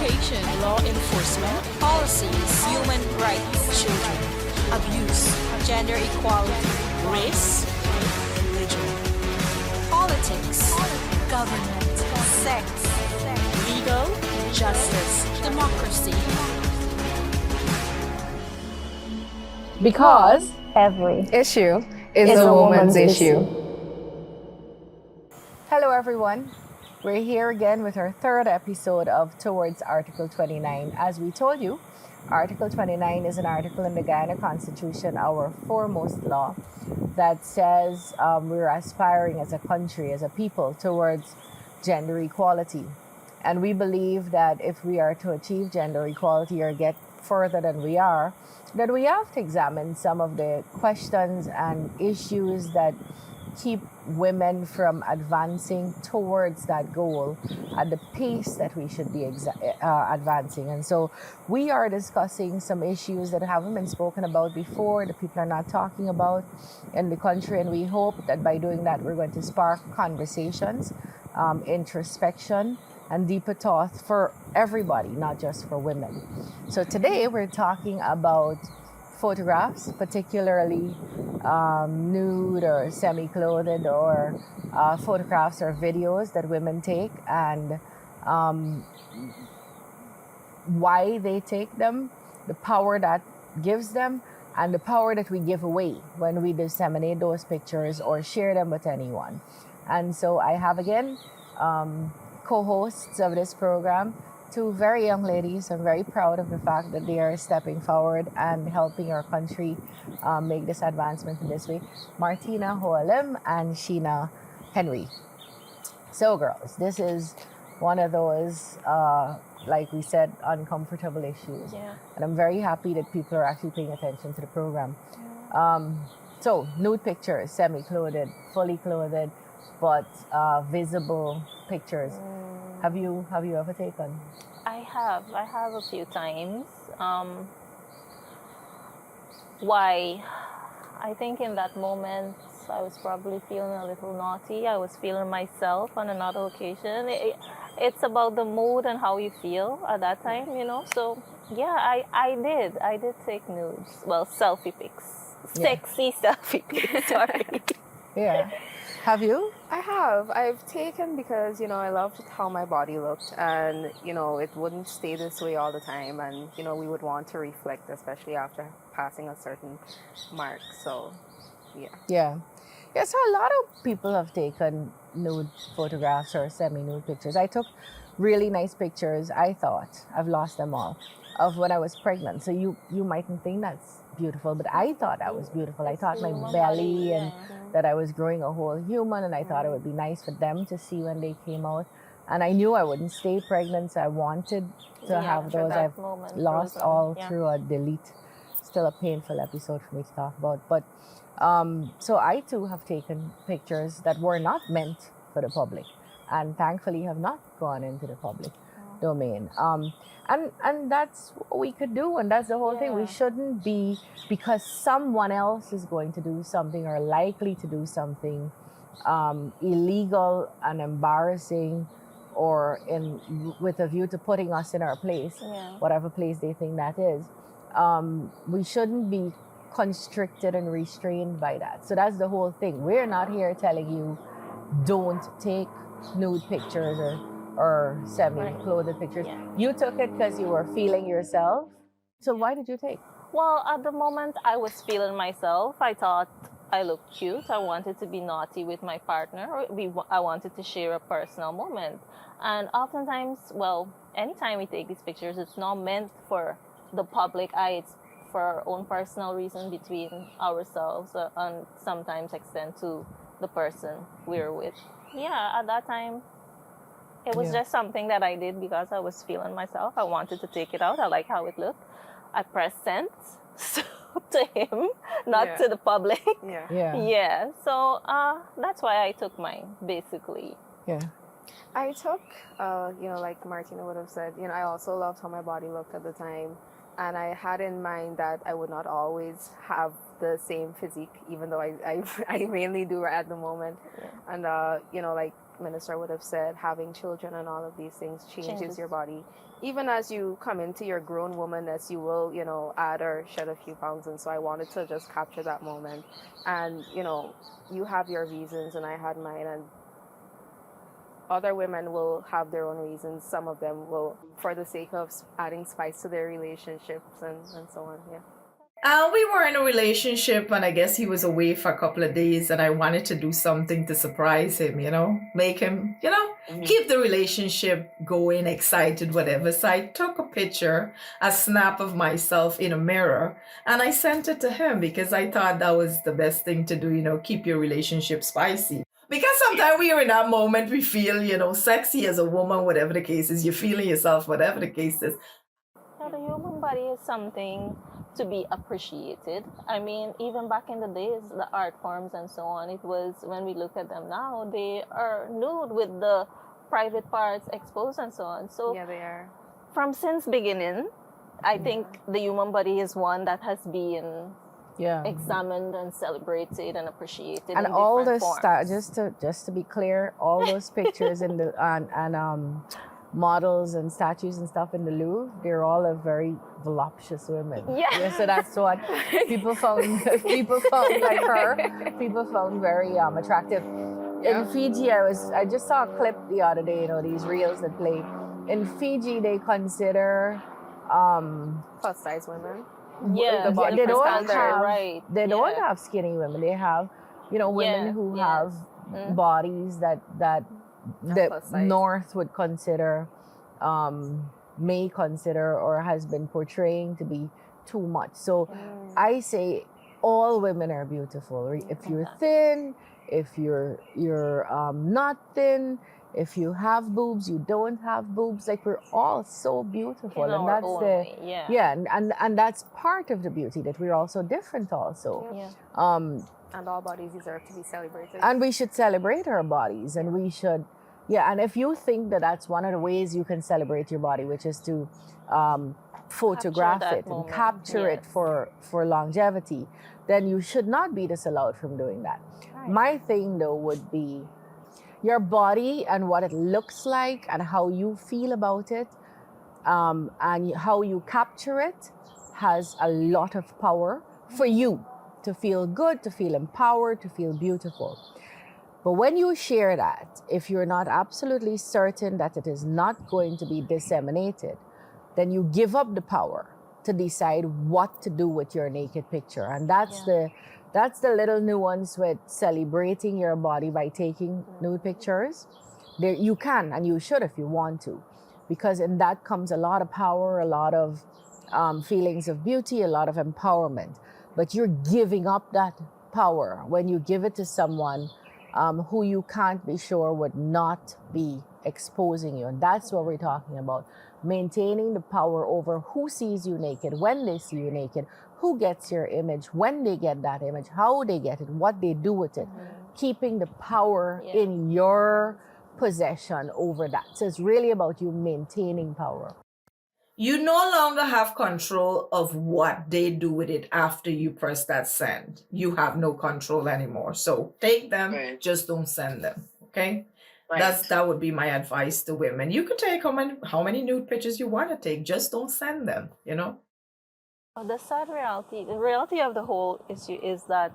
education, law enforcement, policies, human rights, children, abuse, gender equality, race, religion, politics, government, sex, legal, justice, democracy. Because Every issue is a woman's issue. Hello, everyone. We're here again with our third episode of Towards Article 29. As we told you, Article 29 is an article in the Guyana Constitution, our foremost law, that says we're aspiring as a country, as a people, towards gender equality. And we believe that if we are to achieve gender equality or get further than we are, then we have to examine some of the questions and issues that keep women from advancing towards that goal at the pace that we should be advancing. And so we are discussing some issues that haven't been spoken about before, that people are not talking about in the country. And we hope that by doing that, we're going to spark conversations, introspection, and deeper thought for everybody, not just for women. So today we're talking about photographs, particularly nude or semi-clothed or photographs or videos that women take, and why they take them, the power that gives them, and the power that we give away when we disseminate those pictures or share them with anyone. And so I have again co-hosts of this program, two very young ladies. I'm very proud of the fact that they are stepping forward and helping our country make this advancement in this way. Martina Hoalim and Sheena Henry. So girls, this is one of those, like we said, uncomfortable issues. Yeah. And I'm very happy that people are actually paying attention to the program. So nude pictures, semi-clothed, fully clothed, but visible pictures. Have you ever taken? I have a few times. Why? I think in that moment I was probably feeling a little naughty. I was feeling myself on another occasion. It's about the mood and how you feel at that time, you know. So yeah, I did take nudes. Well, selfie pics, sexy selfie pics. Sorry. Yeah. Have you? I have. I've taken because, I loved how my body looked, and, it wouldn't stay this way all the time, and, we would want to reflect, especially after passing a certain mark. So, yeah. Yeah. Yeah, so a lot of people have taken nude photographs or semi-nude pictures. I took really nice pictures, I thought, I've lost them all, of when I was pregnant. So you mightn't think that's beautiful, but I thought that was beautiful. I thought my belly and that I was growing a whole human, and I thought it would be nice for them to see when they came out. And I knew I wouldn't stay pregnant, so I wanted to have those. I've lost all through a delete. Still a painful episode for me to talk about. But so I too have taken pictures that were not meant for the public, and thankfully have not gone into the public domain. And that's what we could do, and that's the whole thing. We shouldn't be, because someone else is going to do something or likely to do something illegal and embarrassing, or with a view to putting us in our place, whatever place they think that is. We shouldn't be constricted and restrained by that. So that's the whole thing. We're not here telling you don't take nude pictures or semi-clothed pictures. Yeah. You took it because you were feeling yourself. So why did you take? Well, at the moment I was feeling myself. I thought I looked cute. I wanted to be naughty with my partner. I wanted to share a personal moment. And oftentimes, well, anytime we take these pictures, it's not meant for the public eye. It's for our own personal reason between ourselves, and sometimes extend to the person we're with. Yeah, at that time, it was just something that I did because I was feeling myself. I wanted to take it out. I like how it looked. I pressed send to him, not to the public. Yeah. So that's why I took mine, basically. Yeah. I took, like Martina would have said, I also loved how my body looked at the time. And I had in mind that I would not always have the same physique, even though I mainly do at the moment. Yeah. And, like minister would have said, having children and all of these things changes Changes. your body. Even as you come into your grown womanness, you will, add or shed a few pounds. And so I wanted to just capture that moment. And, you have your reasons and I had mine. And other women will have their own reasons. Some of them will, for the sake of adding spice to their relationships and so on. Yeah. We were in a relationship, and I guess he was away for a couple of days, and I wanted to do something to surprise him, make him, keep the relationship going, excited, whatever. So I took a picture, a snap of myself in a mirror, and I sent it to him because I thought that was the best thing to do, keep your relationship spicy. Because sometimes we are in that moment, we feel, sexy as a woman, whatever the case is, you're feeling yourself, whatever the case is. Yeah, the human body is something to be appreciated. I mean, even back in the days, the art forms and so on, it was, when we look at them now, they are nude with the private parts exposed and so on. So Yeah, they are. from since beginning, I think the human body is one that has been examined and celebrated and appreciated. And in all different this forms. just to be clear, all those pictures in the and models and statues and stuff in the Louvre, they're all of very voluptuous women. Yeah. So that's what people found like her, people found very attractive. Yeah. In Fiji, I just saw a clip the other day, these reels that play. In Fiji, they consider Plus size women. Yeah, body they don't standard, have right. they don't Yeah. have skinny women. They have women who yes. have bodies that the plus size. North would consider, may consider, or has been portraying to be too much. So I say all women are beautiful. If you're thin, if you're not thin, if you have boobs, you don't have boobs, like we're all so beautiful. In And our that's own the way, and that's part of the beauty, that we're also different also. Yeah. And all bodies deserve to be celebrated. And we should celebrate our bodies, and we should, and if you think that that's one of the ways you can celebrate your body, which is to photograph that it and moment, capture it yes. for longevity, then you should not be disallowed from doing that. Right. My thing though would be your body and what it looks like and how you feel about it, and how you capture it has a lot of power for you to feel good, to feel empowered, to feel beautiful. But when you share that, if you're not absolutely certain that it is not going to be disseminated, then you give up the power to decide what to do with your naked picture. And that's the little nuance with celebrating your body by taking nude pictures. There, you can and you should if you want to, because in that comes a lot of power, a lot of feelings of beauty, a lot of empowerment. But you're giving up that power when you give it to someone who you can't be sure would not be exposing you. And that's what we're talking about. Maintaining the power over who sees you naked, when they see you naked, who gets your image, when they get that image, how they get it, what they do with it. Keeping the power in your possession over that. So it's really about you maintaining power. You no longer have control of what they do with it after you press that send. You have no control anymore. So take them, just don't send them. Okay? That would be my advice to women. You could take how many nude pictures you want to take, just don't send them, The sad reality, the reality of the whole issue is that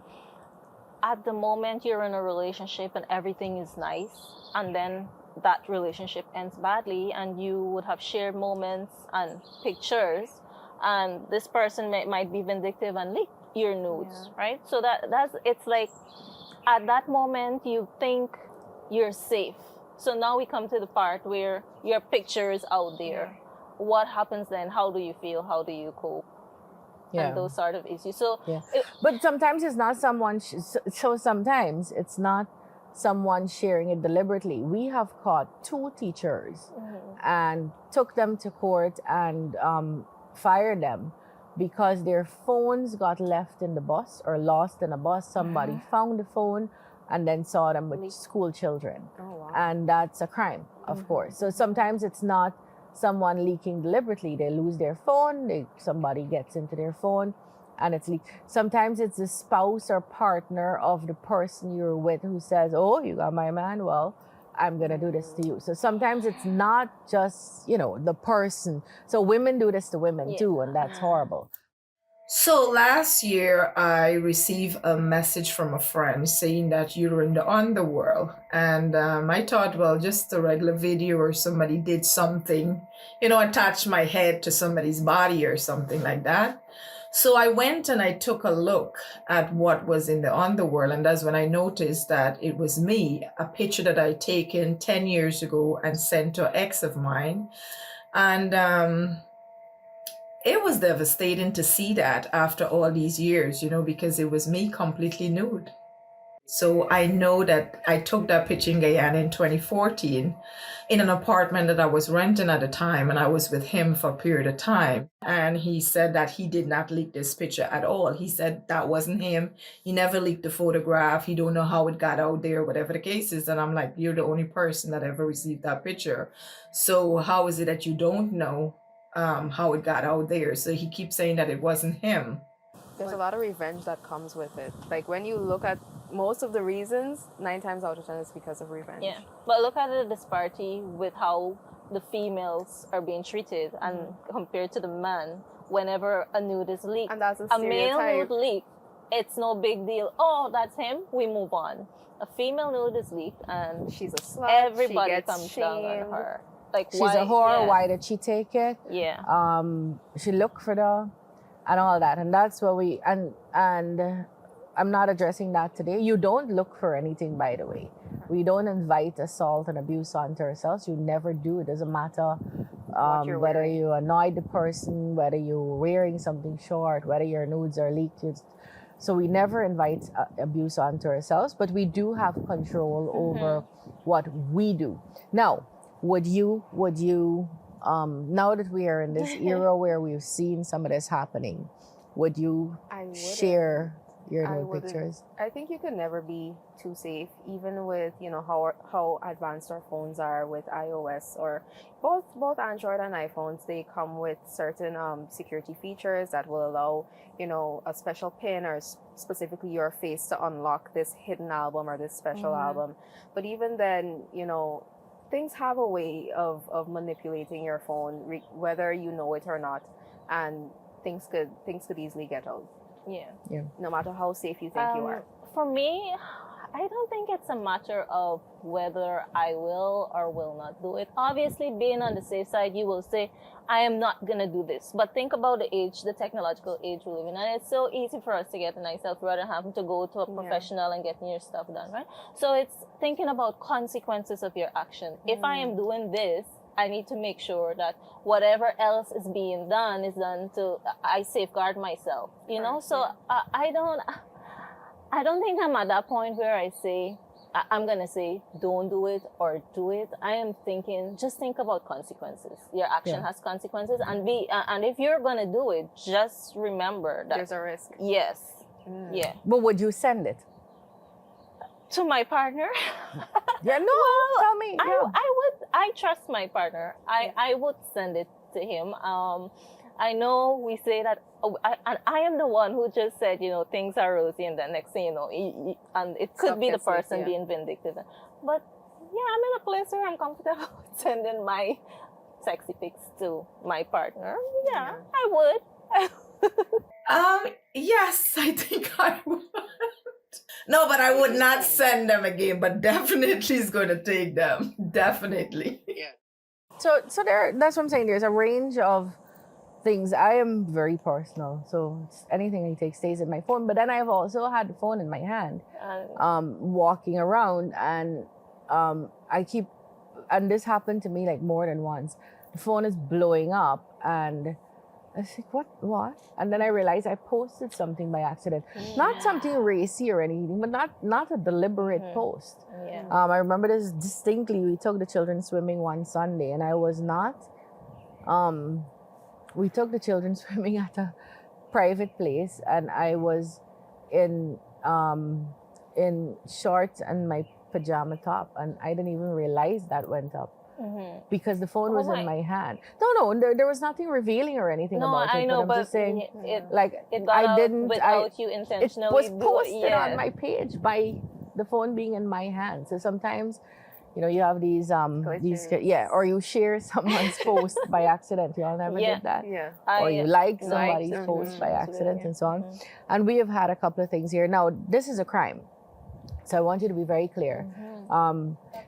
at the moment you're in a relationship and everything is nice, and then that relationship ends badly, and you would have shared moments and pictures, and this person might be vindictive and leak your nudes, right? So that's it's like at that moment you think you're safe. So now we come to the part where your picture is out there. What happens then? How do you feel? How do you cope? And those sort of issues. So, but sometimes it's not someone. So sometimes it's not someone sharing it deliberately. We have caught 2 teachers and took them to court and fired them because their phones got left in the bus or lost in a bus. Somebody found the phone and then saw them with school children. Oh, wow. And that's a crime, of course. So sometimes it's not someone leaking deliberately. They lose their phone, somebody gets into their phone and it's leaked. Sometimes it's the spouse or partner of the person you're with who says, oh, you got my manual, I'm gonna do this to you. So sometimes it's not just, the person. So women do this to women too, and that's horrible. So last year, I received a message from a friend saying that you're in the underworld. And I thought, well, just a regular video or somebody did something, attach my head to somebody's body or something like that. So I went and I took a look at what was in the underworld. And that's when I noticed that it was me, a picture that I'd taken 10 years ago and sent to an ex of mine. And it was devastating to see that after all these years, because it was me completely nude. So I know that I took that picture in Guyana in 2014 in an apartment that I was renting at the time, and I was with him for a period of time. And he said that he did not leak this picture at all. He said that wasn't him. He never leaked the photograph. He don't know how it got out there, whatever the case is. And I'm like, you're the only person that ever received that picture. So how is it that you don't know how it got out there? So he keeps saying that it wasn't him. There's a lot of revenge that comes with it. Like when you look at most of the reasons, 9 times out of 10 is because of revenge. Yeah, but look at the disparity with how the females are being treated and compared to the man. Whenever a nude is leaked, And that's a a male stereotype. nude leak, it's no big deal. Oh, that's him. We move on. A female nude is leaked, and She's a slut. everybody she gets comes down on shamed. her. Like She's why, a whore. Yeah, Why did she take it? yeah. She looked for the, and all that. And that's what we, and I'm not addressing that today. You don't look for anything, by the way. We don't invite assault and abuse onto ourselves. You never do. It doesn't matter you're whether wearing. you annoyed the person, whether you're wearing something short, whether your nudes are leaked. So we never invite abuse onto ourselves, but we do have control over what we do. Now, would you, now that we are in this era where we've seen some of this happening, would you I wouldn't. share your I nude wouldn't. pictures? I think you can never be too safe, even with how advanced our phones are with iOS or both Android and iPhones. They come with certain security features that will allow a special pin or specifically your face to unlock this hidden album or this special album. But even then, things have a way of manipulating your phone, whether you know it or not, and things could easily get out. Yeah. No matter how safe you think you are. For me, I don't think it's a matter of whether I will or will not do it. Obviously, being on the safe side, you will say, I am not going to do this. But think about the technological age we live in. And it's so easy for us to get a nice self rather than having to go to a professional and getting your stuff done, right? So it's thinking about consequences of your action. If I am doing this, I need to make sure that whatever else is being done is done I safeguard myself, So I don't think I'm at that point where I say, I'm going to say, don't do it or do it. I am thinking, just think about consequences. Your action has consequences. And if you're going to do it, just remember that There's a risk. Yes. Yeah. But would you send it? To my partner? Yeah, no, tell me. Yeah. I trust my partner. I would send it to him. I know we say that, I am the one who just said, things are rosy, and then next thing you know, and it could be the person being vindictive. But yeah, I'm in a place where I'm comfortable sending my sexy pics to my partner. Yeah. I would. Yes, I think I would. No, but I would not send them again, but definitely is going to take them. Definitely. So that's what I'm saying. There's a range of things. I am very personal, so anything I take stays in my phone. But then I've also had the phone in my hand, walking around, and and this happened to me like more than once. The phone is blowing up, and I was like, what? And then I realized I posted something by accident. Not something racy or anything, but not a deliberate post. Yeah. I remember this distinctly. We took the children swimming one Sunday, and I was not. We took the children swimming at a private place, and I was in shorts and my pajama top, and I didn't even realize that went up. Because the phone was in my hand. No, there was nothing revealing or anything about it. I know, but I'm just saying, it got I out didn't. without you It intentionally. was posted on my page by the phone being in my hand. So sometimes You know, you have these Glitches. yeah, or you share someone's post by accident. You all never Yeah. did that. Yeah. Or you like somebody's Likes, post by accident and so on. Mhm. And we have had a couple of things here. Now, this is a crime. So I want you to be very clear.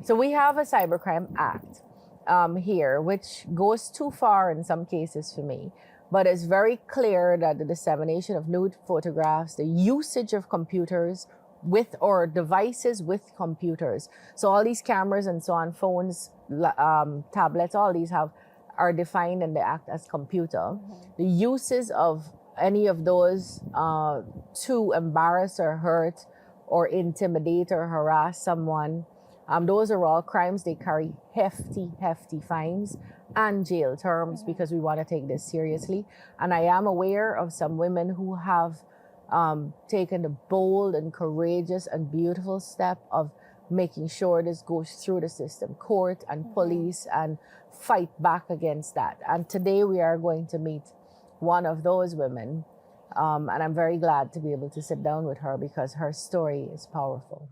So we have a cybercrime act here, which goes too far in some cases for me. But it's very clear that the dissemination of nude photographs, the usage of computers with or devices with computers. So all these cameras and so on, phones, tablets, all these are defined in the act as computer. The uses of any of those to embarrass or hurt or intimidate or harass someone, those are all crimes. They carry hefty, hefty fines and jail terms because we want to take this seriously. And I am aware of some women who have taken the bold and courageous and beautiful step of making sure this goes through the system, court and police, and fight back against that. And today we are going to meet one of those women. And I'm very glad to be able to sit down with her because her story is powerful.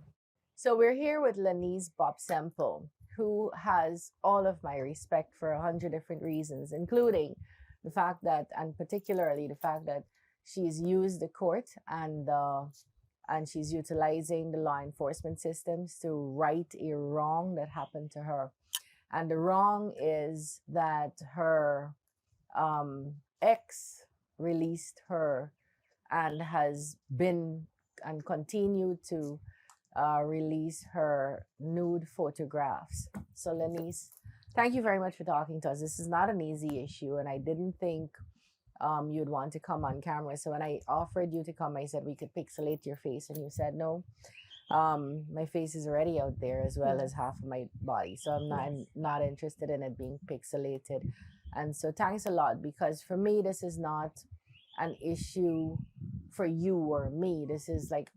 So we're here with Lenise Bobsempo, who has all of my respect for 100 different reasons, including the fact that, and particularly the fact that she's used the court and she's utilizing the law enforcement systems to right a wrong that happened to her. And the wrong is that her ex released her and has been and continued to release her nude photographs. So Lenise, thank you very much for talking to us. This is not an easy issue, and I didn't think you'd want to come on camera. So when I offered you to come, I said we could pixelate your face, and you said no. My face is already out there as well as half of my body, so I'm not interested in it being pixelated. And so thanks a lot, because for me this is not an issue for you or me. This is like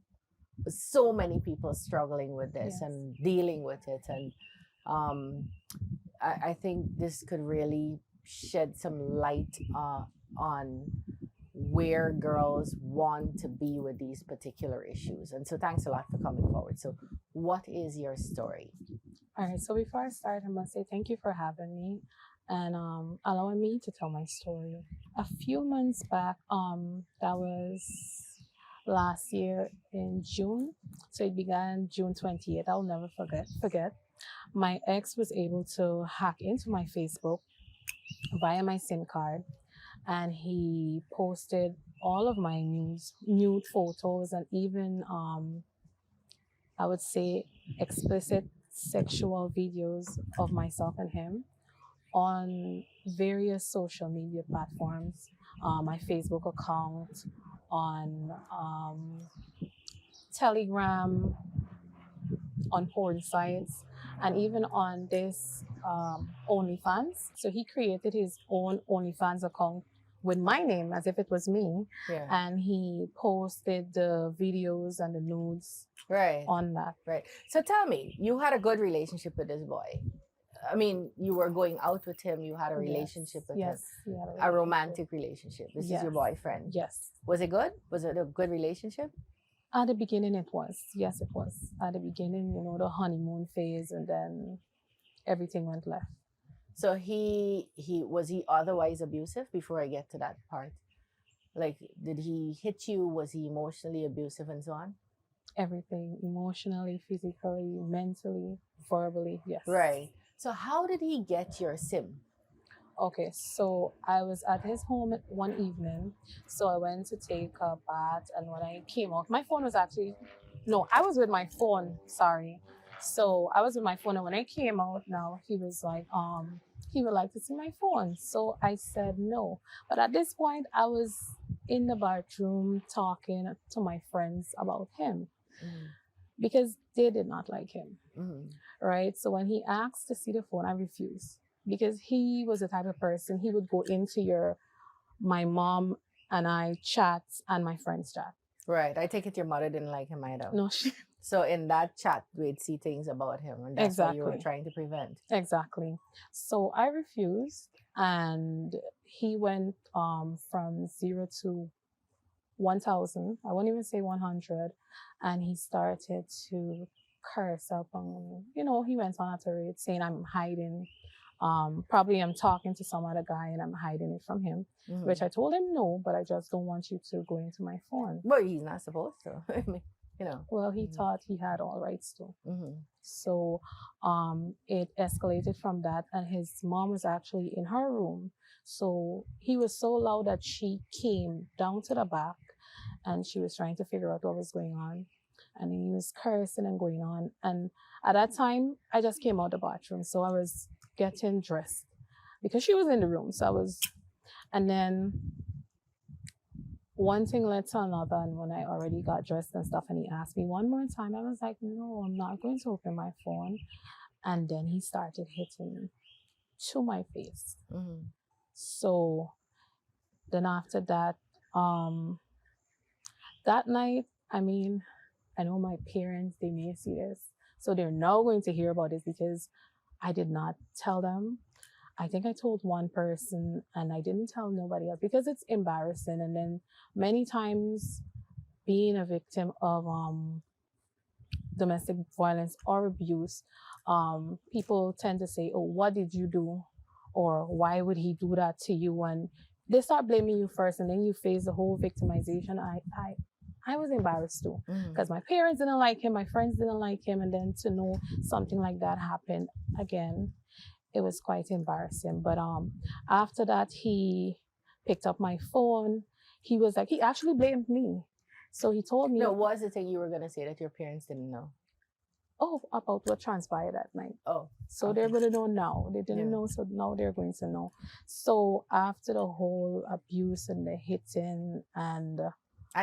so many people struggling with this and dealing with it, and I think this could really shed some light on where girls want to be with these particular issues. And so thanks a lot for coming forward. So what is your story? All right, so before I start, I must say thank you for having me and allowing me to tell my story. A few months back, that was last year in June. So it began June 28th. I'll never forget. My ex was able to hack into my Facebook via my SIM card, and he posted all of my nude photos and even I would say explicit sexual videos of myself and him on various social media platforms, my Facebook account, on Telegram, on porn sites, and even on this OnlyFans. So he created his own OnlyFans account with my name as if it was me, and he posted the videos and the nudes on that. Right. So tell me, you had a good relationship with this boy. I mean, you were going out with him, you had a relationship with him. A romantic relationship. This is your boyfriend. Yes. Was it good? Was it a good relationship? At the beginning it was. Yes, it was. At the beginning, the honeymoon phase, and then everything went left. So he was he otherwise abusive before I get to that part? Like, did he hit you? Was he emotionally abusive and so on? Everything. Emotionally, physically, mentally, verbally, yes. Right. So how did he get your SIM? Okay, so I was at his home one evening. So I went to take a bath, and when I came out, my phone was actually, no, I was with my phone, sorry. So I was with my phone, and when I came out now, he was like, he would like to see my phone. So I said no. But at this point, I was in the bathroom talking to my friends about him because they did not like him, right? So when he asked to see the phone, I refused. Because he was the type of person, he would go into my mom and I chat and my friends chat. Right. I take it your mother didn't like him either. No. So in that chat, we'd see things about him, and that's what you were trying to prevent. Exactly. So I refused, and he went from 0 to 1,000. I won't even say 100. And he started to curse up and he went on a tirade saying I'm hiding. Probably I'm talking to some other guy and I'm hiding it from him, which I told him no, but I just don't want you to go into my phone. Well, he's not supposed to. I mean, Well, he thought he had all rights to. Mm-hmm. So it escalated from that, and his mom was actually in her room. So he was so loud that she came down to the back and she was trying to figure out what was going on. And he was cursing and going on. And at that time, I just came out the bathroom. So I was getting dressed because she was in the room. And then one thing led to another. And when I already got dressed and stuff, and he asked me one more time, I was like, no, I'm not going to open my phone. And then he started hitting me to my face. Mm-hmm. So then after that, that night, I mean, I know my parents, they may see this. So they're now going to hear about this because I did not tell them. I think I told one person and I didn't tell nobody else because it's embarrassing. And then many times being a victim of domestic violence or abuse, people tend to say, oh, what did you do? Or why would he do that to you? And they start blaming you first and then you face the whole victimization. I was embarrassed too because my parents didn't like him, my friends didn't like him, and then to know something like that happened again, it was quite embarrassing. But after that, he picked up my phone. He actually blamed me. So he told me. No, what was the thing you were going to say that your parents didn't know? Oh, about what transpired that night. Oh. So Okay. they're going to know now. They didn't know, so now they're going to know. So after the whole abuse and the hitting and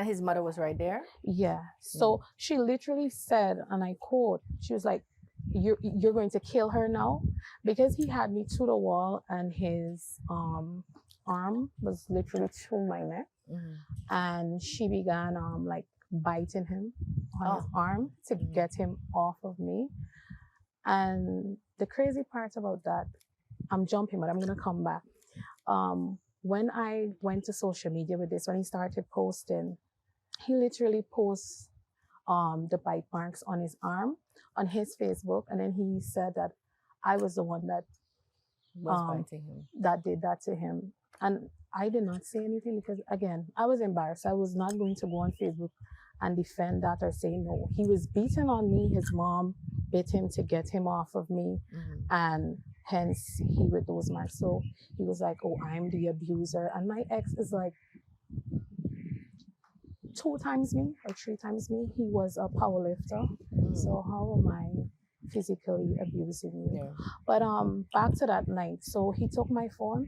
his mother was right there? Yeah. So she literally said, and I quote, she was like, you're going to kill her now? Because he had me to the wall and his arm was literally to my neck. And she began like biting him on his arm to get him off of me. And the crazy part about that, I'm jumping, but I'm going to come back. When I went to social media with this, when he started posting, he literally posts the bite marks on his arm on his Facebook, and then he said that I was the one that Was biting him. that did that to him. And I did not say anything because, again, I was embarrassed. I was not going to go on Facebook and defend that or say no. He was beating on me. His mom bit him to get him off of me, and hence he with those marks. So he was like, oh, I'm the abuser. And my ex is like 2 times me or 3 times me. He was a power lifter. So how am I physically abusing you? Yeah. But back to that night. So he took my phone.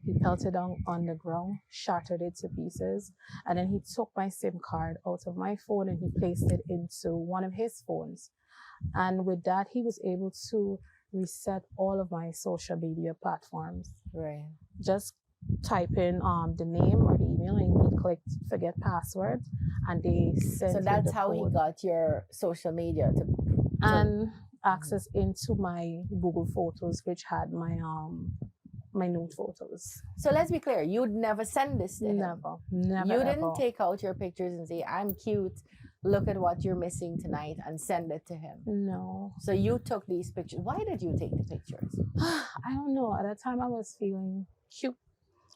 He pelted down on the ground, shattered it to pieces, and then he took my SIM card out of my phone and he placed it into one of his phones. And with that, he was able to reset all of my social media platforms. Right. Just type in the name or the email and he clicked forget password and they sent So him that's the how he code got your social media and access into my Google Photos, which had my my nude photos. So let's be clear, you'd never send this to him. Never. You ever. didn't take out your pictures and say, I'm cute, look at what you're missing tonight, and send it to him. No. So you took these pictures. Why did you take the pictures? I don't know. At that time, I was feeling cute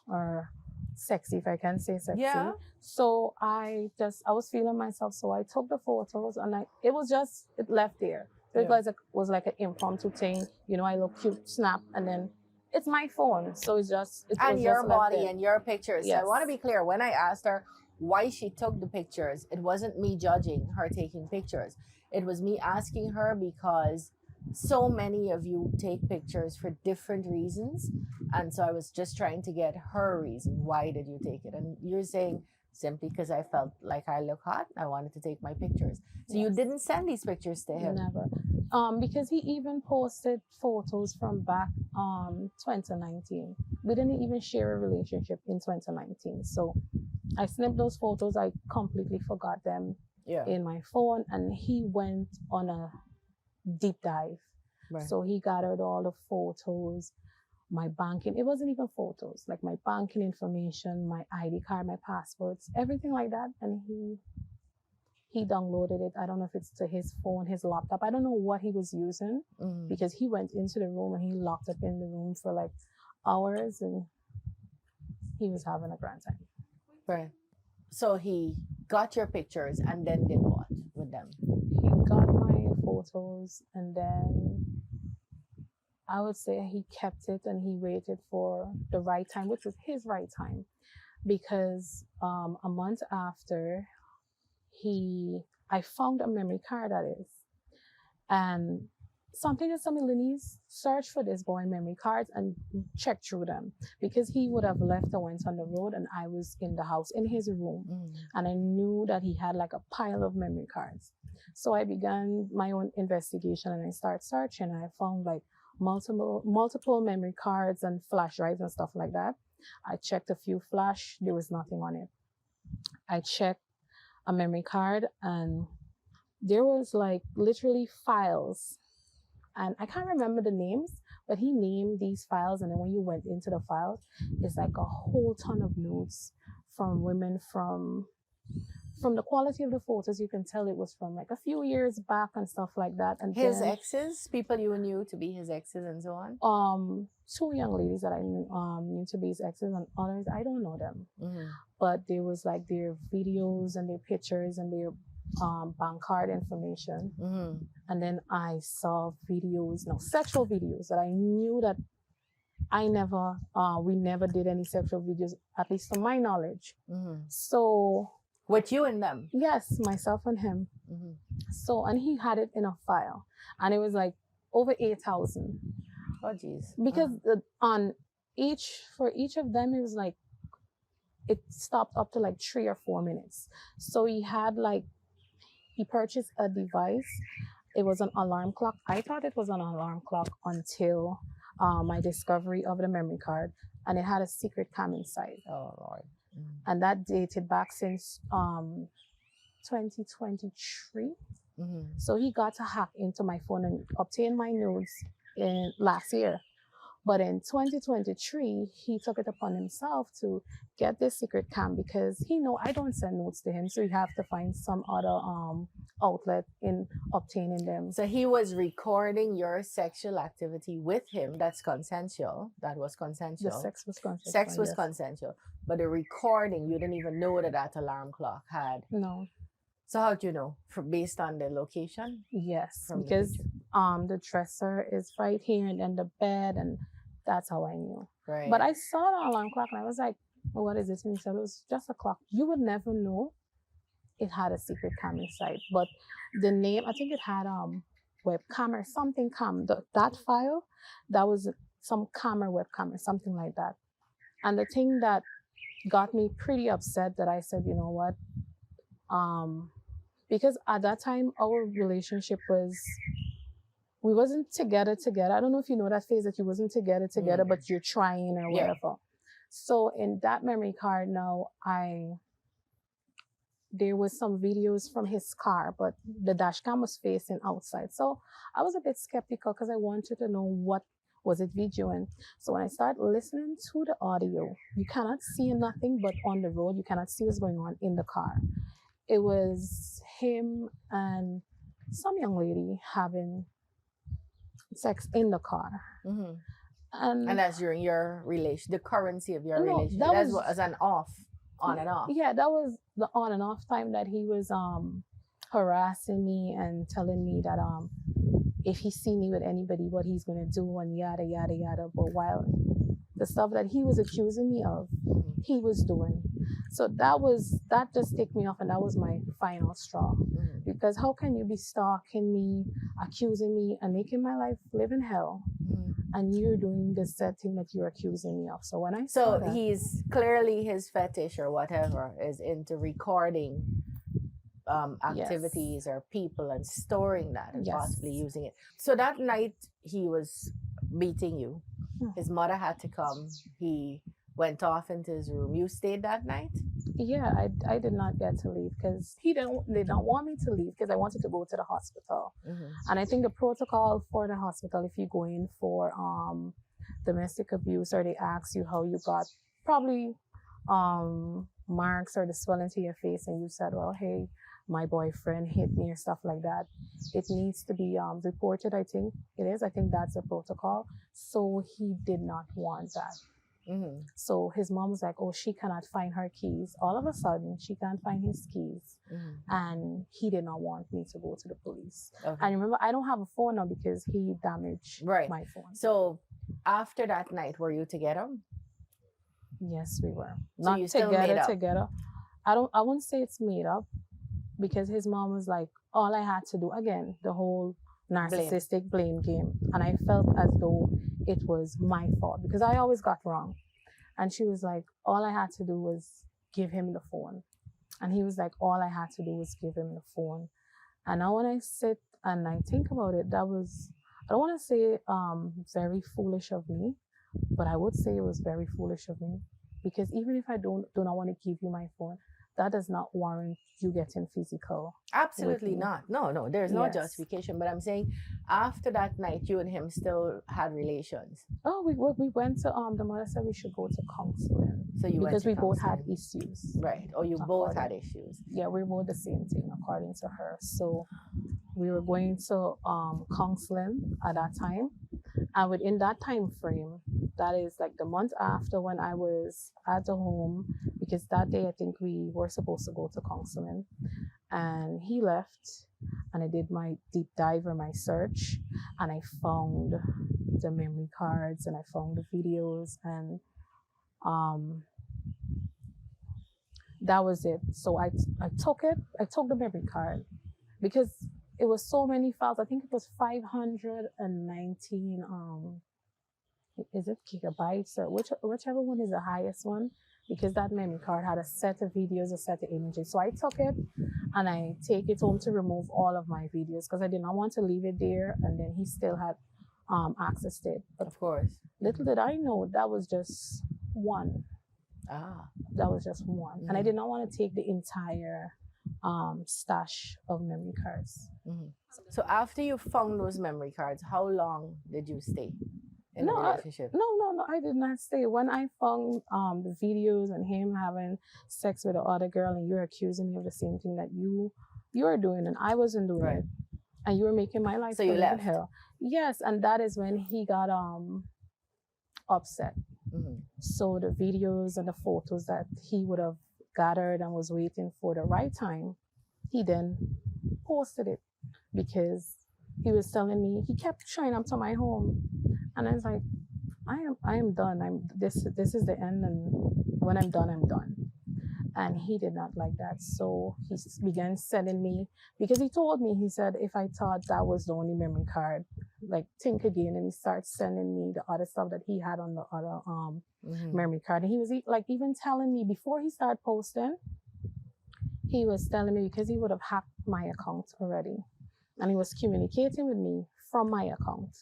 or sexy, if I can say sexy. Yeah. So I was feeling myself. So I took the photos and it left there. It was like an impromptu thing. I look cute, snap, and then it's my phone. So it's just, And your body and your pictures. Yes. So I want to be clear. When I asked her why she took the pictures, it wasn't me judging her taking pictures. It was me asking her because so many of you take pictures for different reasons. And so I was just trying to get her reason. Why did you take it? And you're saying simply because I felt like I look hot. I wanted to take my pictures. So you didn't send these pictures to him? Never. Because he even posted photos from back 2019. We didn't even share a relationship in 2019. So I snipped those photos. I completely forgot them in my phone. And he went on a deep dive. Right. So he gathered all the photos, my banking. It wasn't even photos, like my banking information, my ID card, my passports, everything like that. And he he downloaded it. I don't know if it's to his phone, his laptop. I don't know what he was using because he went into the room and he locked up in the room for like hours and he was having a grand time. Right. So he got your pictures and then did what with them? He got my photos and then I would say he kept it and he waited for the right time, which was his right time. Because a month after, I found a memory card, that is. And something that told me, Lenise, search for this boy memory cards and check through them. Because he would have left and went on the road and I was in the house, in his room. And I knew that he had like a pile of memory cards. So I began my own investigation and I started searching. I found like multiple memory cards and flash drives and stuff like that. I checked a few flash, there was nothing on it. I checked a memory card and there was like literally files. And I can't remember the names, but he named these files. And then when you went into the files, it's like a whole ton of nudes from women from the quality of the photos, you can tell it was from like a few years back and stuff like that. And His then, exes, people you knew to be his exes and so on? two young ladies that I knew to be his exes and others, I don't know them. But there was like their videos and their pictures and their bank card information. And then I saw videos, sexual videos that I knew that we never did any sexual videos, at least to my knowledge. So with you and them? Yes, myself and him. So, and he had it in a file and it was like over 8,000. Oh, geez. Because for each of them, it was like, it stopped up to like 3 or 4 minutes. So he purchased a device. It was an alarm clock. I thought it was an alarm clock until my discovery of the memory card. And it had a secret cam inside. Oh, Lord. And that dated back since 2023. So he got to hack into my phone and obtain my nudes last year. But in 2023, he took it upon himself to get this secret cam because he know I don't send nudes to him. So you have to find some other outlet in obtaining them. So he was recording your sexual activity with him. That's consensual. That was consensual. The sex was consensual. Sex was yes. consensual. But the recording, you didn't even know that alarm clock had. No. So how'd you know? Based on the location? Yes, because the dresser is right here and then the bed, and that's how I knew. Right. But I saw the alarm clock and I was like, well, what is this? And he said it was just a clock. You would never know it had a secret cam inside. But the name, I think it had webcam or something cam. That file, that was some cam or webcam or something like that. And the thing that got me pretty upset that I said, you know what? Because at that time, our relationship we wasn't together. I don't know if you know that phase that you wasn't together, but you're trying or whatever. So in that memory card now, there was some videos from his car, but the dash cam was facing outside. So I was a bit skeptical because I wanted to know what was it videoing. So when I started listening to the audio, you cannot see nothing but on the road. You cannot see what's going on in the car. It was him and some young lady having sex in the car. And that's during your relation, the currency of your relationship. That was an on and off. Yeah, that was the on and off time that he was harassing me and telling me that if he see me with anybody, what he's gonna do and yada yada yada. But while the stuff that he was accusing me of, he was doing. So that just ticked me off, and that was my final straw. Because how can you be stalking me, accusing me, and making my life live in hell, and you're doing the said thing that you're accusing me of? So when I saw that, he's clearly, his fetish or whatever is into recording activities or people and storing that and possibly using it. So that night he was beating you. His mother had to come. He went off into his room. You stayed that night? Yeah, I did not get to leave because they don't want me to leave because I wanted to go to the hospital. And I think the protocol for the hospital, if you go in for domestic abuse, or they ask you how you got probably marks or the swelling to your face, and you said, well, hey, my boyfriend hit me or stuff like that, it needs to be reported. I think it is. I think that's a protocol. So he did not want that. Mm-hmm. So his mom was like, oh, she cannot find her keys. All of a sudden, she can't find his keys. Mm-hmm. And he did not want me to go to the police. Okay. And remember, I don't have a phone now because he damaged my phone. So after that night, were you together? Yes, we were. So Not you still made up? together. I wouldn't say it's made up because his mom was like, all I had to do, again, the whole narcissistic blame game. And I felt as though it was my fault because I always got wrong. And she was like, all I had to do was give him the phone. And he was like, all I had to do was give him the phone. And now when I sit and I think about it, that was, I don't want to say very foolish of me, but I would say it was very foolish of me. Because even if I do not want to give you my phone, that does not warrant you getting physical. Absolutely not. No, there's no Yes. justification. But I'm saying after that night, you and him still had relations. Oh, we went to the mother said we should go to counseling. So you went because to we both had counseling. issues. Right. Or you both had issues. Yeah, we both the same thing according to her. So we were going to counseling at that time. And within that time frame, that is like the month after when I was at the home, because that day I think we were supposed to go to counseling. And he left and I did my deep dive or my search and I found the memory cards and I found the videos and that was it. So I took the memory card because it was so many files. I think it was 519 is it gigabytes or whichever one is the highest one, because that memory card had a set of videos, a set of images. So I took it and I take it home to remove all of my videos because I did not want to leave it there and then he still had access to it. But Of course. little did I know that was just one. That was just one. And I did not want to take the entire stash of memory cards. Mm-hmm. So after you found those memory cards, how long did you stay in the relationship? No, I did not stay. When I found the videos and him having sex with the other girl and you're accusing me of the same thing that you are doing and I wasn't doing it. And you were making my life so you left. hell. Yes, and that is when he got upset. Mm-hmm. So the videos and the photos that he would have gathered and was waiting for the right time, he then posted it because he was telling me, he kept showing up to my home. And I was like, I am done. This is the end, and when I'm done, I'm done. And he did not like that. So he began sending me, because he told me, he said, if I thought that was the only memory card, like think again. And he starts sending me the other stuff that he had on the other memory card. And he was like even telling me before he started posting, he was telling me because he would have hacked my account already. And he was communicating with me from my account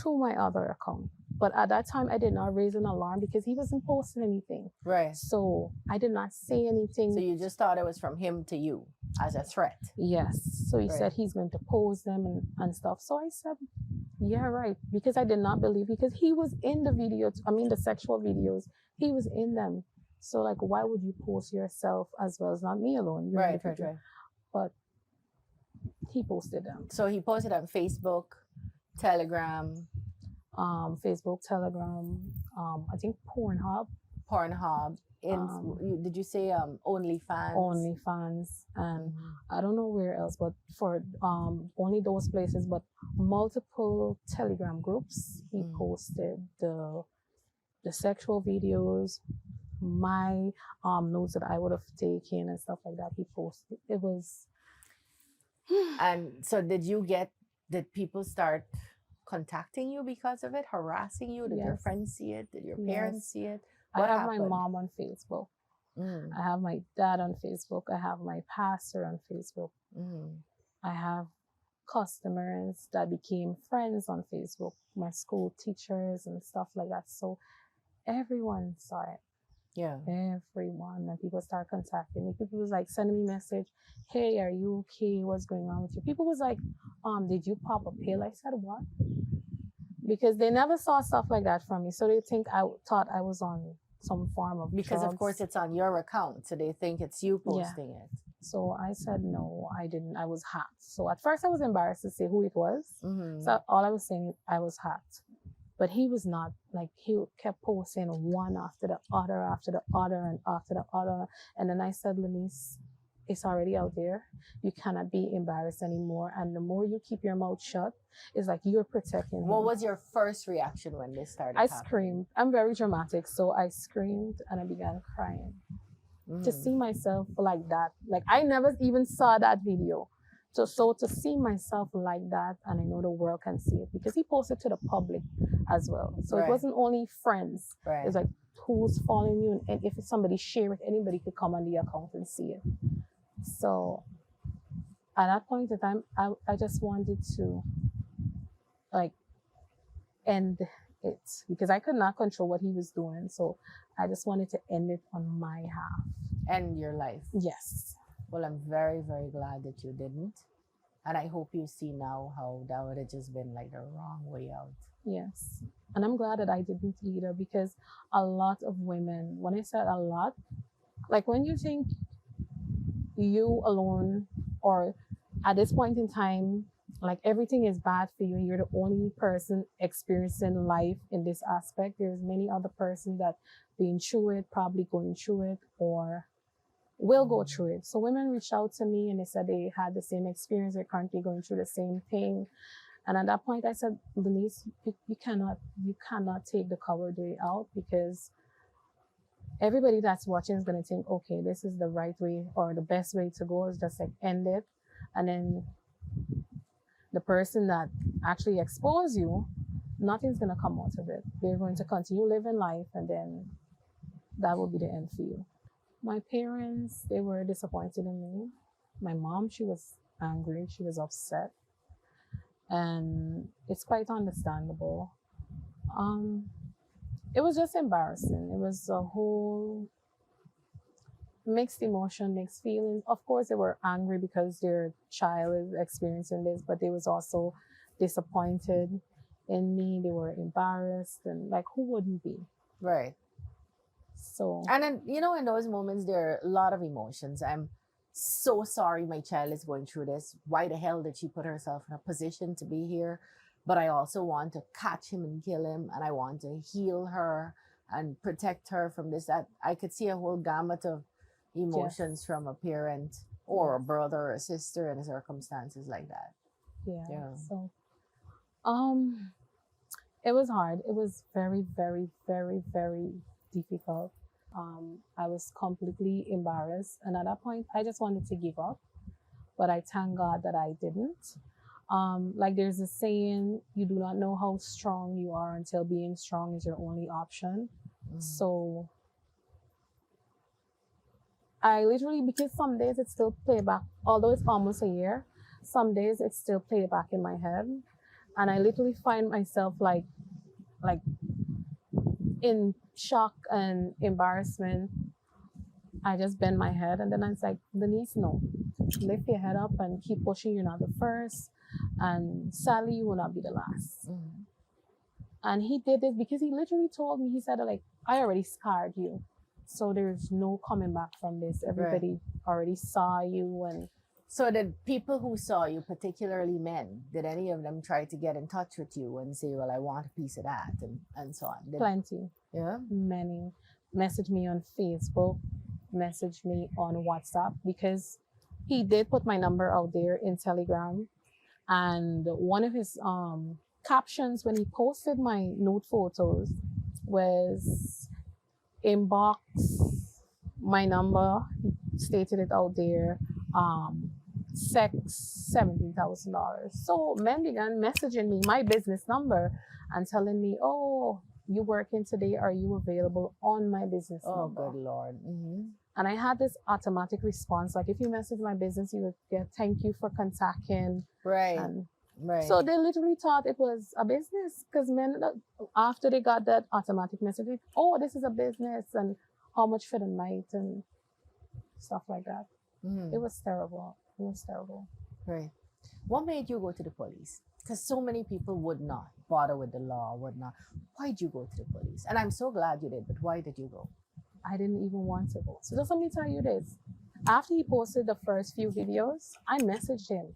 to my other account. But at that time, I did not raise an alarm because he wasn't posting anything. Right. So I did not say anything. So you just thought it was from him to you as a threat? Yes. So he said he's going to post them and stuff. So I said, yeah, right. Because I did not believe, because he was in the videos, the sexual videos, he was in them. So like, why would you post yourself as well as not me alone? You're Right. But he posted them. So he posted on Facebook, Telegram. Facebook, Telegram, I think Pornhub. Did you say OnlyFans? OnlyFans, and I don't know where else, but for only those places, but multiple Telegram groups. He posted the sexual videos, my notes that I would have taken and stuff like that. He posted. It was. And so did people start contacting you because of it, harassing you? Did your friends see it? Did your parents see it? What I have happened? my mom on Facebook. I have my dad on Facebook. I have my pastor on Facebook. I have customers that became friends on Facebook, my school teachers and stuff like that. So everyone saw it. Yeah. Everyone. And people start contacting me. People was like sending me message, hey, are you okay? What's going on with you? People was like, did you pop a pill? I said, what? Because they never saw stuff like that from me. So they thought I was on some form of Because drugs. of course it's on your account. So they think it's you posting it. So I said, no, I didn't. I was hacked. So at first I was embarrassed to say who it was. Mm-hmm. So all I was saying, I was hacked. But he was not. Like, he kept posting one after the other, after the other, and after the other. And then I said, Lenise, it's already out there. You cannot be embarrassed anymore. And the more you keep your mouth shut, it's like you're protecting him. What was your first reaction when this started I happening? screamed. I'm very dramatic. So I screamed and I began crying. To see myself like that. Like, I never even saw that video. So to see myself like that, and I know the world can see it, because he posted to the public as well. So Right. it wasn't only friends. Right. It's like who's following you, and if somebody share it, anybody could come on the account and see it. So at that point in time, I just wanted to like end it, because I could not control what he was doing. So I just wanted to end it on my half. End your life. Yes. Well, I'm very, very glad that you didn't. And I hope you see now how that would have just been like the wrong way out. Yes. And I'm glad that I didn't either, because a lot of women, when I said a lot, like when you think you alone, or at this point in time, like everything is bad for you, you're the only person experiencing life in this aspect. There's many other persons that been through it, probably going through it, or will go through it. So women reached out to me and they said they had the same experience, they're currently going through the same thing. And at that point I said, Lenise, you cannot take the coward way out, because everybody that's watching is going to think, okay, this is the right way, or the best way to go is just like end it. And then the person that actually exposed you, nothing's going to come out of it. They're going to continue living life, and then that will be the end for you. My parents, they were disappointed in me. My mom, she was angry, she was upset. And it's quite understandable. It was just embarrassing. It was a whole mixed emotion, mixed feelings. Of course, they were angry because their child is experiencing this, but they was also disappointed in me. They were embarrassed, and like, who wouldn't be? Right. So, And then, you know, in those moments, there are a lot of emotions. I'm so sorry my child is going through this. Why the hell did she put herself in a position to be here? But I also want to catch him and kill him, and I want to heal her and protect her from this. That I could see a whole gamut of emotions from a parent or a brother or a sister in circumstances like that. yeah. So, it was hard. It was very, very, very, very difficult. I was completely embarrassed, and at that point I just wanted to give up, but I thank God that I didn't. Like there's a saying, you do not know how strong you are until being strong is your only option. So I literally, because some days it still play back, although it's almost a year, some days it still play back in my head, and I literally find myself like in shock and embarrassment. I just bend my head, and then I was like, Lenise, no, lift your head up and keep pushing. You're not the first, and sadly, you will not be the last. And he did this because he literally told me, he said, like, I already scarred you, so there's no coming back from this. Everybody already saw you. And so did people who saw you, particularly men, did any of them try to get in touch with you and say, well, I want a piece of that, and so on? plenty. Yeah. Many message me on Facebook, message me on WhatsApp, because he did put my number out there in Telegram. And one of his captions when he posted my nude photos was, inbox my number. He stated it out there. Sex $17,000. So men began messaging me my business number and telling me, oh, you working today? Are you available on my business number? Oh, good Lord. And I had this automatic response, like, if you message my business, you would get thank you for contacting. Right. And Right. so they literally thought it was a business, because men, after they got that automatic message, like, oh, this is a business, and how much for the night and stuff like that. It was terrible. It was terrible. Right. What made you go to the police? Because so many people would not bother with the law, would not. Why did you go to the police? And I'm so glad you did, but why did you go? I didn't even want to go. So just let me tell you this. After he posted the first few videos, I messaged him.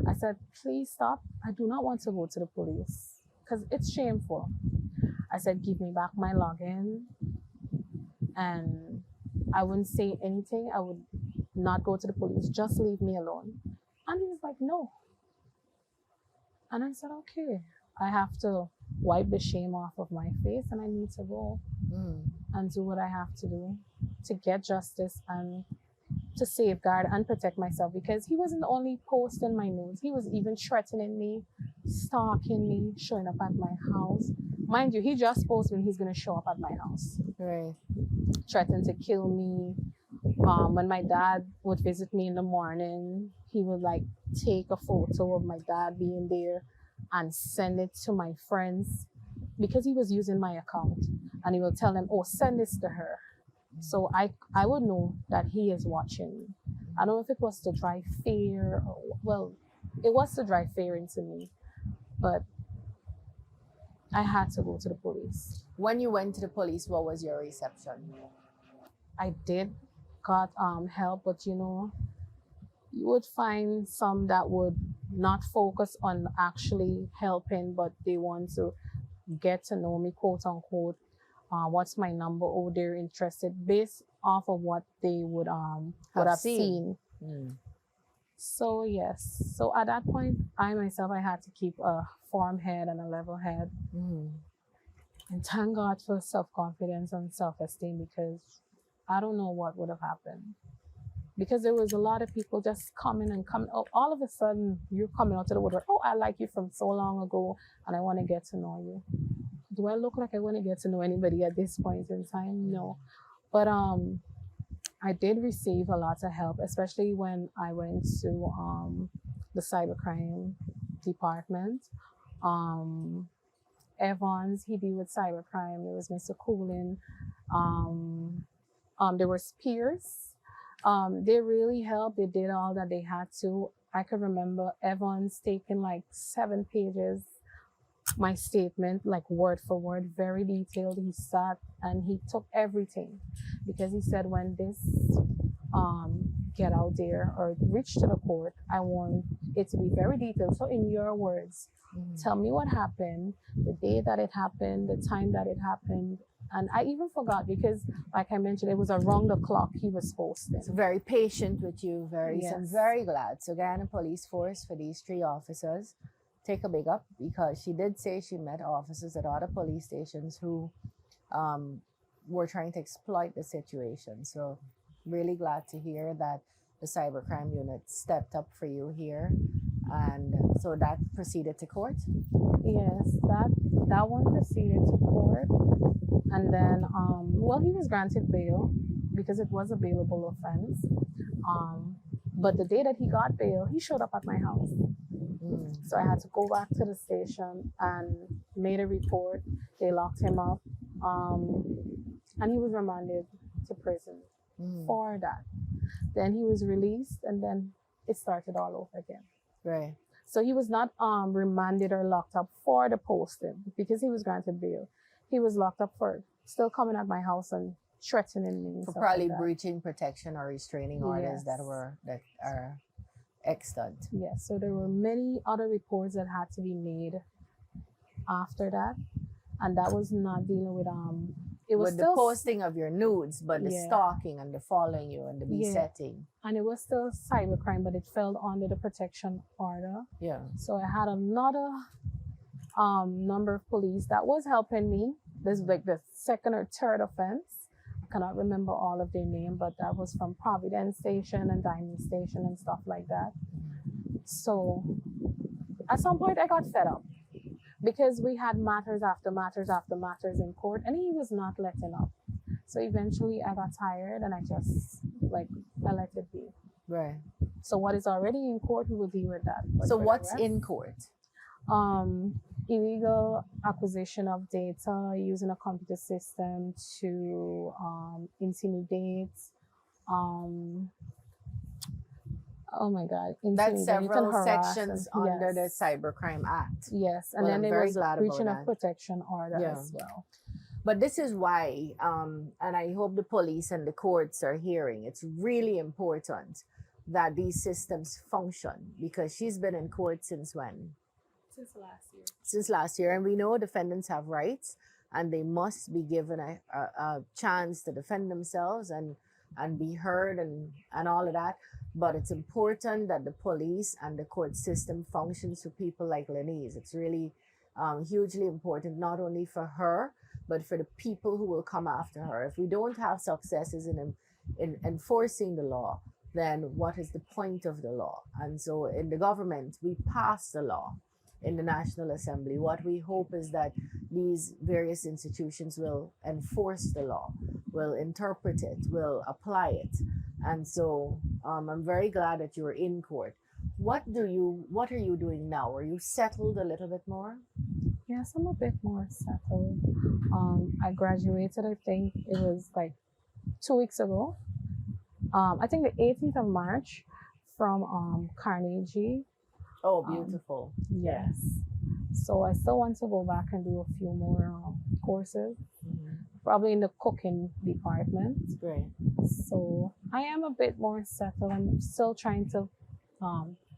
I said, please stop. I do not want to go to the police because it's shameful. I said, give me back my login, and I wouldn't say anything. I would not go to the police. Just leave me alone. And he was like, no. And I said, okay, I have to wipe the shame off of my face, and I need to go and do what I have to do to get justice and to safeguard and protect myself, because he wasn't only posting my nudes, he was even threatening me, stalking me, showing up at my house. Mind you, he just posted when he's going to show up at my house. Right. Threatened to kill me. When my dad would visit me in the morning, he would like take a photo of my dad being there and send it to my friends, because he was using my account, and he will tell them, oh, send this to her. So I would know that he is watching me. I don't know if it was to drive fear, or, well, it was to drive fear into me, but I had to go to the police. When you went to the police, what was your reception? I did got help, but you know, you would find some that would not focus on actually helping, but they want to get to know me, quote unquote. What's my number? Oh, they're interested based off of what they would have seen. So yes, so at that point, I myself, I had to keep a firm head and a level head, and thank God for self-confidence and self-esteem, because I don't know what would have happened. Because there was a lot of people just coming and coming. Oh, all of a sudden, you're coming out to the woodwork. Oh, I like you from so long ago, and I want to get to know you. Do I look like I want to get to know anybody at this point in time? No. But I did receive a lot of help, especially when I went to the cybercrime department. Evans, he deal with cybercrime. There was Mr. Coolin. There was peers. They really helped. They did all that they had to. I could remember Evans taking like 7 pages, my statement, like word for word, very detailed. He sat and he took everything, because he said, when this get out there or reach to the court, I want it to be very detailed. So in your words, tell me what happened, the day that it happened, the time that it happened. And I even forgot, because like I mentioned, it was around the clock he was posting. So very patient with you, very. Yes. So I'm very glad. So Guyana Police Force, for these 3 officers, take a big up, because she did say she met officers at other police stations who were trying to exploit the situation. So really glad to hear that the cybercrime unit stepped up for you here. And so that proceeded to court? Yes, that one proceeded to court. And then, well, he was granted bail because it was a bailable offense. But the day that he got bail, he showed up at my house. So I had to go back to the station and made a report. They locked him up. And he was remanded to prison for that. Then he was released, and then it started all over again. Right. So he was not remanded or locked up for the posting, because he was granted bail. He was locked up for still coming at my house and threatening me. For probably breaching protection or restraining orders that are extant. Yes. So there were many other reports that had to be made after that, and that was not dealing with it was with still the posting of your nudes, but the stalking and the following you and the besetting. And it was still cybercrime, but it fell under the protection order. Yeah. So I had another number of police that was helping me. This was like the second or third offense. I cannot remember all of their name, but that was from Providence Station and Diamond Station and stuff like that. So at some point I got fed up, because we had matters after matters after matters in court, and he was not letting up. So eventually I got tired, and I just I let it be. Right. So what is already in court, we will deal with that. But so what's in court? Illegal acquisition of data using a computer system to intimidate. Oh my God! That's several harass sections under the Cybercrime Act. Yes, and Well, then I'm there very was glad breaching about of that. protection order as well. But this is why, and I hope the police and the courts are hearing, it's really important that these systems function, because she's been in court since when? Since last year. Since last year. And we know defendants have rights and they must be given a chance to defend themselves and be heard and all of that. But it's important that the police and the court system functions for people like Lenise. It's really hugely important, not only for her, but for the people who will come after her. If we don't have successes in enforcing the law, then what is the point of the law? And so in the government, we pass the law. In the National Assembly, what we hope is that these various institutions will enforce the law, will interpret it, will apply it. And so I'm very glad that you're in court. What are you doing now? Are you settled a little bit more? Yes, I'm a bit more settled. I graduated, I think it was like 2 weeks ago. I think the 18th of March from Carnegie. Oh, beautiful. Yes. So I still want to go back and do a few more courses, probably in the cooking department. Great. So I am a bit more settled. I'm still trying to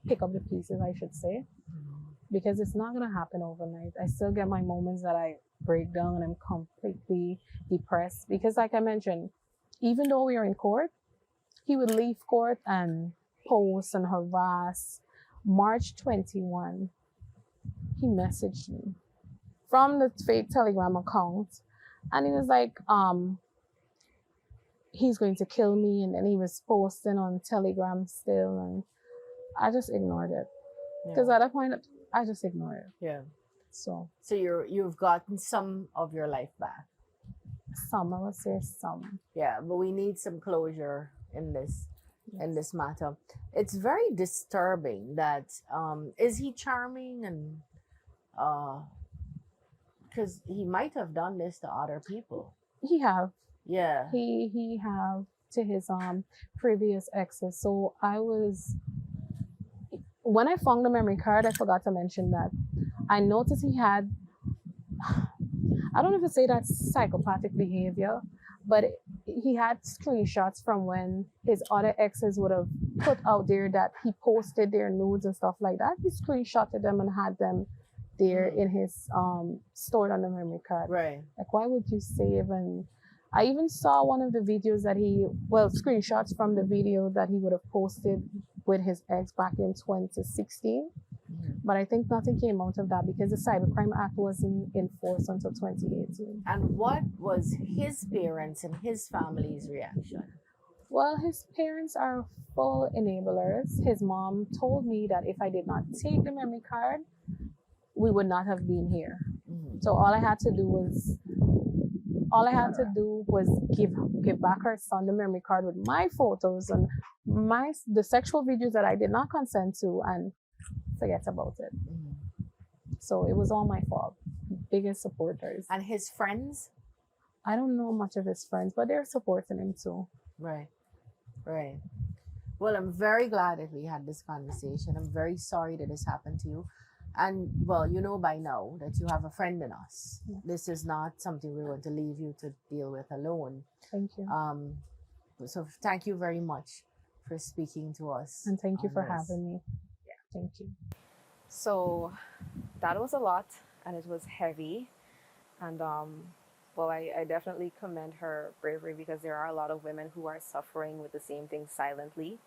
pick up the pieces, I should say, because it's not going to happen overnight. I still get my moments that I break down and I'm completely depressed because, like I mentioned, even though we are in court, he would leave court and post and harass. March 21, he messaged me from the fake Telegram account, and he was like, he's going to kill me, and then he was posting on Telegram still, and I just ignored it because at that point I just ignored it. Yeah. So you've gotten some of your life back. Some, I would say some. Yeah, but we need some closure in this. In this matter, it's very disturbing that is he charming and because he might have done this to other people. He have. Yeah. He have to his previous exes. So when I found the memory card, I forgot to mention that I noticed he had, I don't know if to say that's psychopathic behavior, but he had screenshots from when his other exes would have put out there that he posted their nudes and stuff like that. He screenshotted them and had them there in his stored on the memory card. Right. Like, why would you save? And I even saw one of the videos that screenshots from the video that he would have posted with his ex back in 2016. But I think nothing came out of that because the Cybercrime Act wasn't enforced until 2018. And what was his parents and his family's reaction? Well, his parents are full enablers. His mom told me that if I did not take the memory card, we would not have been here. So all I had to do was give back her son the memory card with my photos and the sexual videos that I did not consent to, and forget about it. So it was all my fault. Biggest supporters. And his friends? I don't know much of his friends, but they're supporting him too. Right. Well, I'm very glad that we had this conversation. I'm very sorry that this happened to you. And well, you know by now that you have a friend in us. Yeah. This is not something we want to leave you to deal with alone. Thank you. So thank you very much for speaking to us. And thank you for this. having me. Yeah. Thank you. So that was a lot and it was heavy. And well, I definitely commend her bravery because there are a lot of women who are suffering with the same thing silently.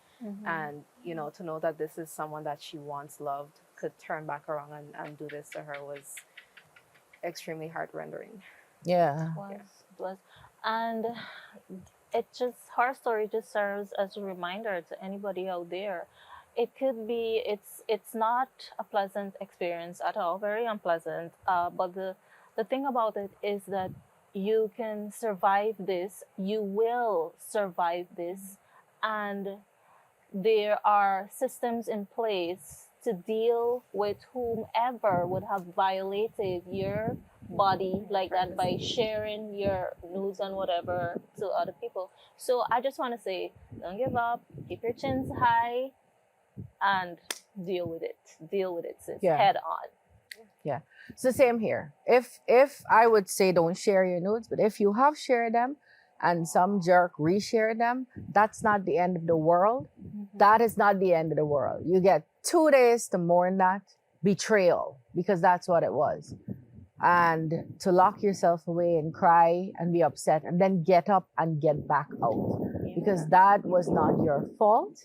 And, you know, to know that this is someone that she once loved could turn back around and do this to her was extremely heart-rendering. Yeah. It was. And her story just serves as a reminder to anybody out there. It could be, it's not a pleasant experience at all, very unpleasant. But the thing about it is that you can survive this, you will survive this, and there are systems in place to deal with whomever would have violated your body like that by sharing your nudes and whatever to other people. So I just want to say, don't give up, keep your chins high, and deal with it, sis, head on. Yeah. So same here. If I would say don't share your nudes, but if you have shared them and some jerk reshared them, that's not the end of the world. That is not the end of the world. You get 2 days to mourn that betrayal, because that's what it was. And to lock yourself away and cry and be upset and then get up and get back out, because that was not your fault.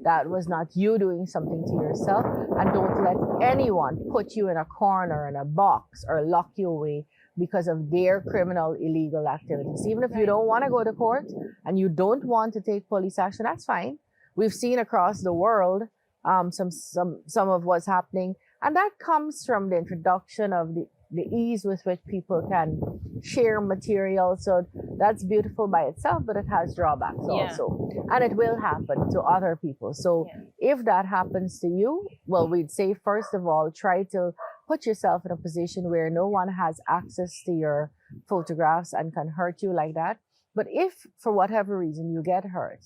That was not you doing something to yourself. And don't let anyone put you in a corner, in a box, or lock you away because of their criminal, illegal activities. Even if you don't want to go to court and you don't want to take police action, that's fine. We've seen across the world some of what's happening, and that comes from the introduction of the ease with which people can share material. So that's beautiful by itself, but it has drawbacks also. And it will happen to other people. So if that happens to you, well, we'd say, first of all, try to put yourself in a position where no one has access to your photographs and can hurt you like that. But if for whatever reason you get hurt,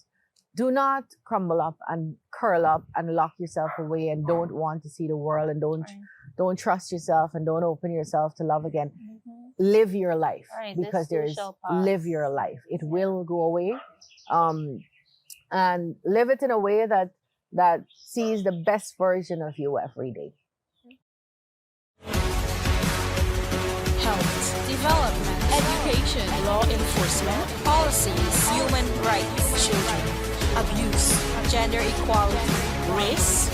do not crumble up and curl up and lock yourself away and don't want to see the world and don't trust yourself and don't open yourself to love again. Live your life, because live your life. It will go away, and live it in a way that sees the best version of you every day. Health, development, education, law enforcement, policies, human rights, children, abuse, gender equality, race,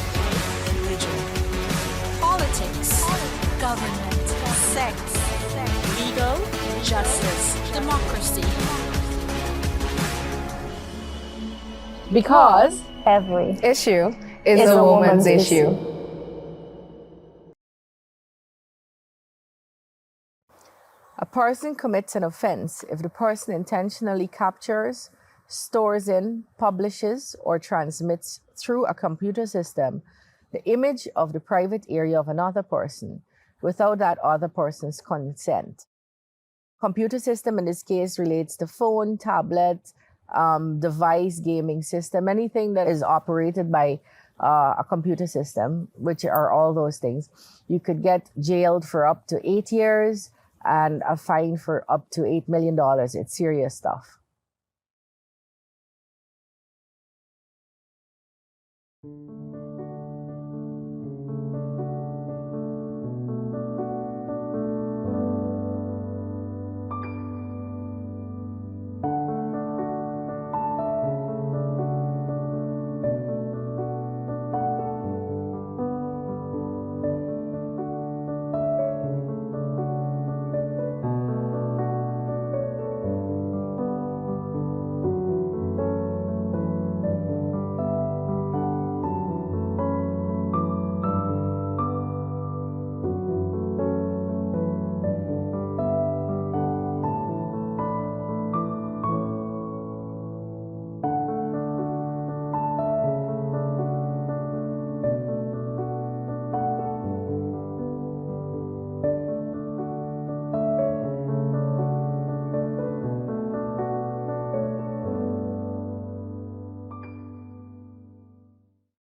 religion, politics, government, sex, legal, justice, democracy. Because Every issue is a woman's issue. A person commits an offense if the person intentionally captures, stores in, publishes, or transmits through a computer system the image of the private area of another person without that other person's consent. Computer system in this case relates to phone, tablet, device, gaming system, anything that is operated by a computer system, which are all those things. You could get jailed for up to 8 years and a fine for up to $8 million. It's serious stuff.